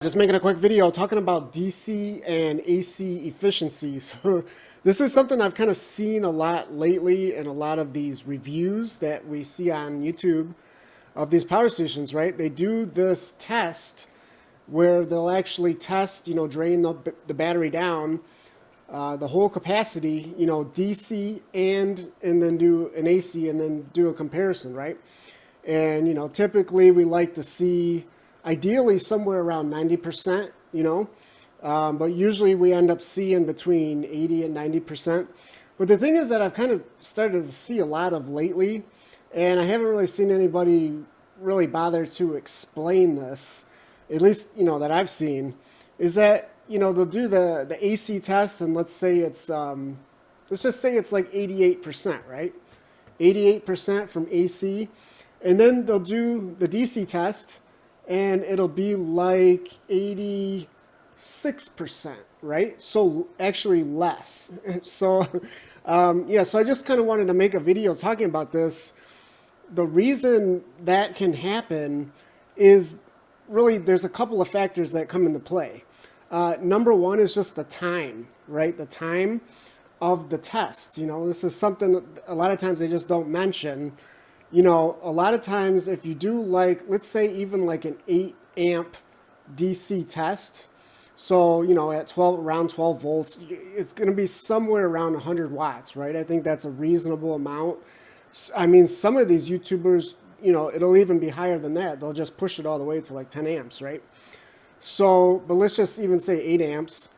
Just making a quick video talking about DC and AC efficiency. So this is something I've kind of seen a lot lately in a lot of these reviews that we see on YouTube of these power stations, right? They do this test where they'll actually test, drain the battery down, the whole capacity, DC and then do an AC and then do a comparison, right? And, typically we like to see ideally somewhere around 90%, but usually we end up seeing between 80 and 90%. But the thing is that I've kind of started to see a lot of lately, and I haven't really seen anybody really bother to explain this, at least, that I've seen, is that, they'll do the AC test, and let's just say it's like 88%, right? 88% from AC, and then they'll do the DC test, and it'll be like 86%, right? So actually less. So so I just kind of wanted to make a video talking about this. The reason that can happen is really there's a couple of factors that come into play. Number one is just the time, right? The time of the test. This is something a lot of times they just don't mention. A lot of times if you do let's say even like an 8 amp DC test, so, at around 12 volts, it's going to be somewhere around 100 watts, right? I think that's a reasonable amount. I mean, some of these YouTubers, it'll even be higher than that. They'll just push it all the way to like 10 amps, right? So, but let's just even say 8 amps,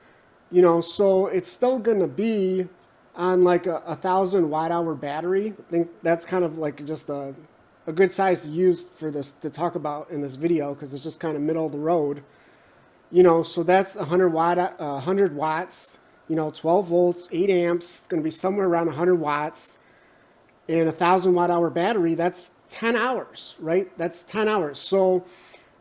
so it's still going to be on like a 1,000 watt-hour battery. I think that's kind of like just a good size to use for this to talk about in this video, because it's just kind of middle of the road. So that's 100 watts, 12 volts, 8 amps. It's going to be somewhere around 100 watts. And a 1,000 watt-hour battery, that's 10 hours, right? That's 10 hours. So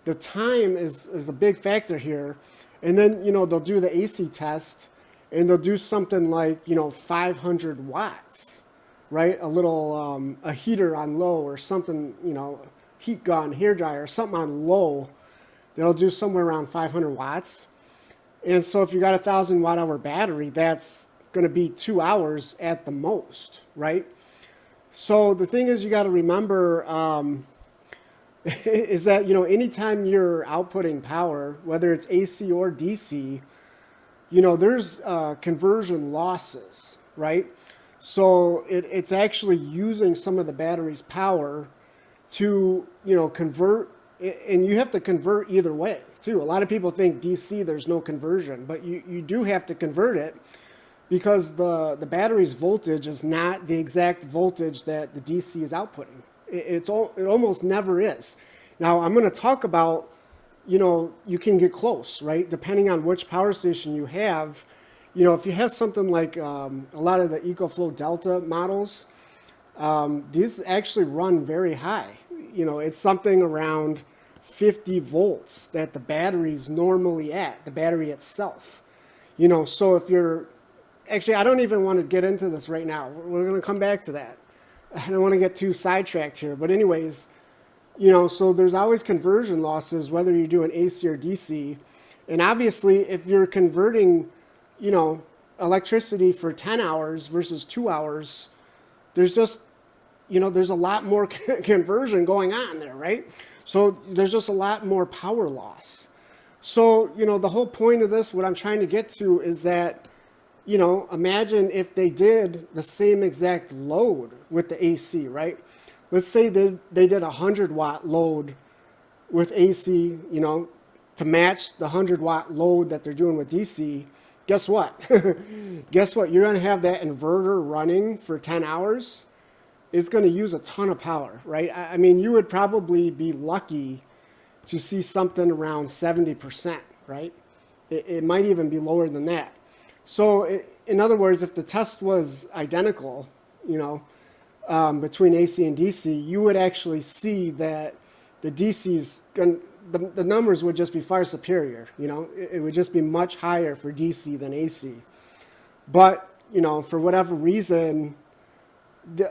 the time is a big factor here. And then, they'll do the AC test, and they'll do something like, 500 watts, right? A little, a heater on low or something, heat gun, hair dryer, something on low. They'll do somewhere around 500 watts. And so if you got a 1,000 watt-hour battery, that's going to be 2 hours at the most, right? So the thing is, you got to remember is that, anytime you're outputting power, whether it's AC or DC, there's conversion losses, right? So it's actually using some of the battery's power to, convert, and you have to convert either way, too. A lot of people think DC, there's no conversion, but you do have to convert it, because the battery's voltage is not the exact voltage that the DC is outputting. It almost never is. Now, I'm going to talk about, you can get close, right? Depending on which power station you have. If you have something like a lot of the EcoFlow Delta models, these actually run very high. It's something around 50 volts that the battery's normally at, the battery itself. So if you're, actually, I don't even want to get into this right now. We're going to come back to that. I don't want to get too sidetracked here. But anyways, so there's always conversion losses, whether you're doing AC or DC. And obviously, if you're converting, electricity for 10 hours versus 2 hours, there's just, there's a lot more conversion going on there, right? So there's just a lot more power loss. So, the whole point of this, what I'm trying to get to is that, imagine if they did the same exact load with the AC, right? Let's say they did a 100 watt load with AC, to match the 100 watt load that they're doing with DC. Guess what? Guess what? You're going to have that inverter running for 10 hours. It's going to use a ton of power, right? I mean, you would probably be lucky to see something around 70%, right? It might even be lower than that. So in other words, if the test was identical, between AC and DC, you would actually see that the DC's the numbers would just be far superior. It would just be much higher for DC than AC. But for whatever reason,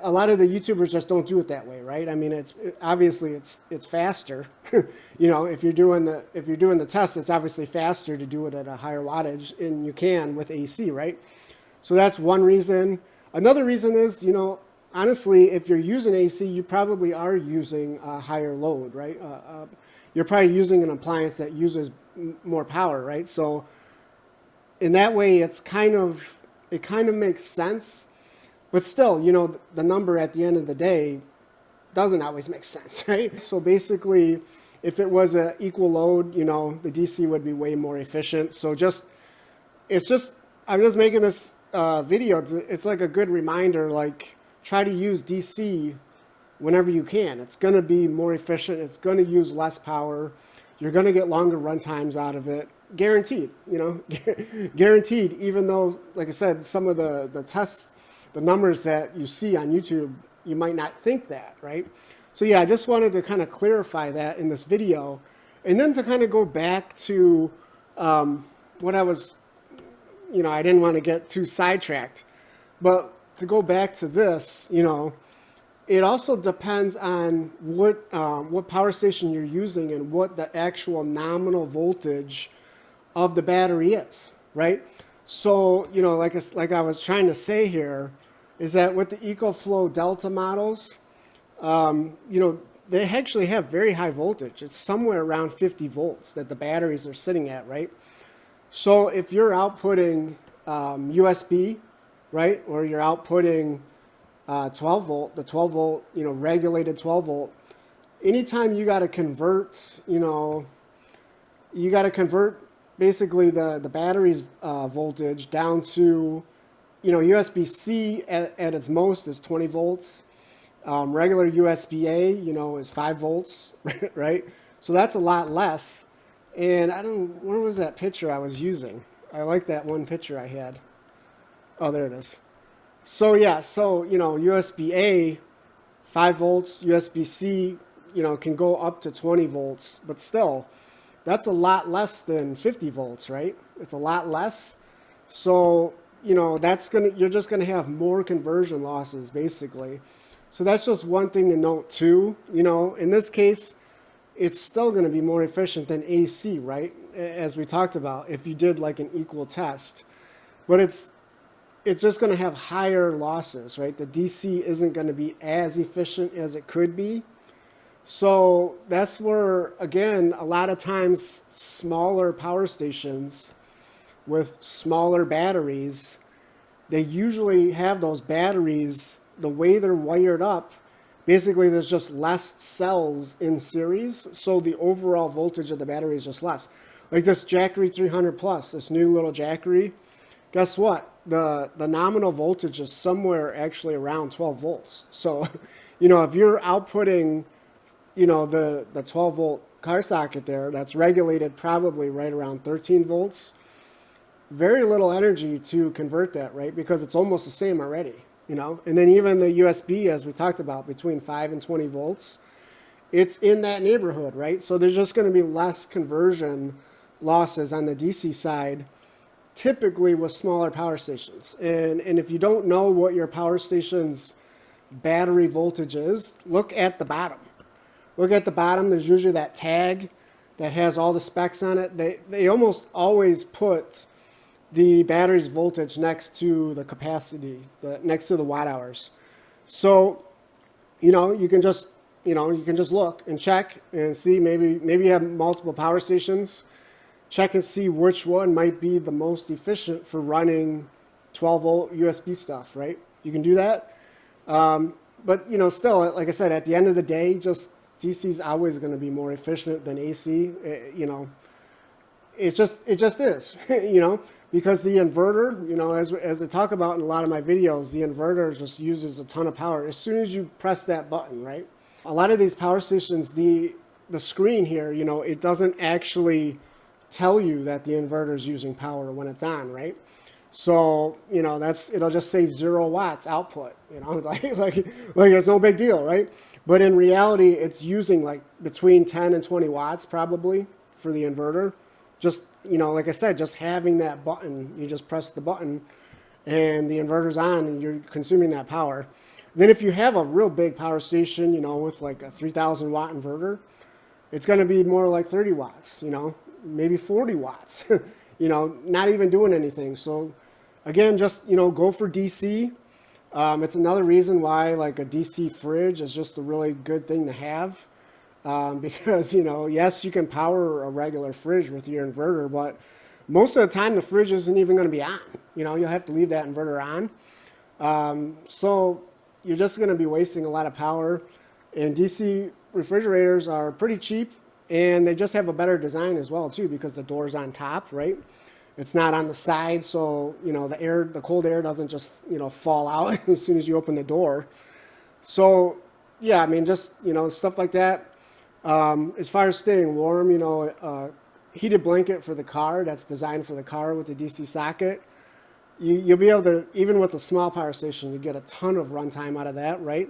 a lot of the YouTubers just don't do it that way, right? I mean, obviously it's faster. You know, if you're doing the test, it's obviously faster to do it at a higher wattage, and you can with AC, right? So that's one reason. Another reason is, you know, honestly, if you're using AC, you probably are using a higher load, right? You're probably using an appliance that uses more power, right? So in that way, it kind of makes sense. But still, you know, the number at the end of the day doesn't always make sense, right? So basically, if it was an equal load, you know, the DC would be way more efficient. So I'm just making this video. It's like a good reminder, like try to use DC whenever you can. It's going to be more efficient. It's going to use less power. You're going to get longer run times out of it. Guaranteed, you know, guaranteed, even though, like I said, some of the tests, the numbers that you see on YouTube, you might not think that, right? So yeah, I just wanted to kind of clarify that in this video. And then to kind of go back to what I was, you know, I didn't want to get too sidetracked, but to go back to this, you know, it also depends on what power station you're using and what the actual nominal voltage of the battery is, right? So, you know, like I was trying to say here, is that with the EcoFlow Delta models, you know, they actually have very high voltage. It's somewhere around 50 volts that the batteries are sitting at, right? So if you're outputting USB, right, or you're outputting 12 volt, the 12 volt, you know, regulated 12 volt, anytime you got to convert, you know, you got to convert basically the battery's voltage down to, you know, USB-C at its most is 20 volts. Regular USB-A, you know, is 5 volts, right? So that's a lot less. And where was that picture I was using? I like that one picture I had. Oh, there it is. So yeah, so, you know, USB-A, 5 volts, USB-C, you know, can go up to 20 volts, but still, that's a lot less than 50 volts, right? It's a lot less. So, you know, you're just gonna have more conversion losses, basically. So that's just one thing to note too. You know, in this case, it's still gonna be more efficient than AC, right? As we talked about, if you did like an equal test. But it's just gonna have higher losses, right? The DC isn't gonna be as efficient as it could be. So that's where, again, a lot of times smaller power stations with smaller batteries, they usually have those batteries, the way they're wired up, basically there's just less cells in series, so the overall voltage of the battery is just less. Like this Jackery 300 Plus, this new little Jackery, guess what? The nominal voltage is somewhere actually around 12 volts. So, you know, if you're outputting, you know, the 12 volt car socket there, that's regulated probably right around 13 volts. Very little energy to convert that, right? Because it's almost the same already, you know? And then even the USB, as we talked about, between 5 and 20 volts, it's in that neighborhood, right? So there's just going to be less conversion losses on the DC side, typically with smaller power stations. And if you don't know what your power station's battery voltage is, look at the bottom. Look at the bottom. There's usually that tag that has all the specs on it. They almost always put the battery's voltage next to the capacity, next to the watt hours. So, you know, you can just look and check and see, maybe you have multiple power stations. Check and see which one might be the most efficient for running 12 volt USB stuff, right? You can do that. But, you know, still, like I said, at the end of the day, just DC is always going to be more efficient than AC. You know, it just is, you know, because the inverter, you know, as I talk about in a lot of my videos, the inverter just uses a ton of power as soon as you press that button, right? A lot of these power stations, the screen here, you know, it doesn't actually tell you that the inverter is using power when it's on, right? So, you know, it'll just say 0 watts output, you know, like it's no big deal, right? But in reality, it's using like between 10 and 20 watts probably for the inverter. Just, you know, like I said, just having that button, you just press the button and the inverter's on and you're consuming that power. Then if you have a real big power station, you know, with like a 3,000 watt inverter, it's going to be more like 30 watts, you know, maybe 40 watts, you know, not even doing anything. So again, just, you know, go for DC. It's another reason why like a DC fridge is just a really good thing to have. Because, you know, yes, you can power a regular fridge with your inverter, but most of the time the fridge isn't even going to be on. You know, you'll have to leave that inverter on. So you're just going to be wasting a lot of power. And DC refrigerators are pretty cheap, and they just have a better design as well too, because the door's on top, right? It's not on the side, so you know the cold air doesn't just, you know, fall out as soon as you open the door. So yeah, I mean, just, you know, stuff like that. As far as staying warm, you know, heated blanket for the car that's designed for the car with the DC socket. You'll be able to, even with a small power station, you get a ton of runtime out of that, right?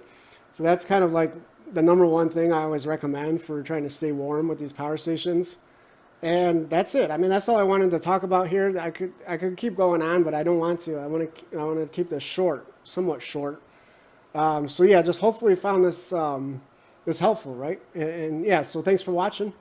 So that's kind of like the number one thing I always recommend for trying to stay warm with these power stations. And that's it. I mean, that's all I wanted to talk about here. I could keep going on, but I don't want to. I want to keep this short, somewhat short. So yeah, just hopefully you found this this helpful, right? And yeah, so thanks for watching.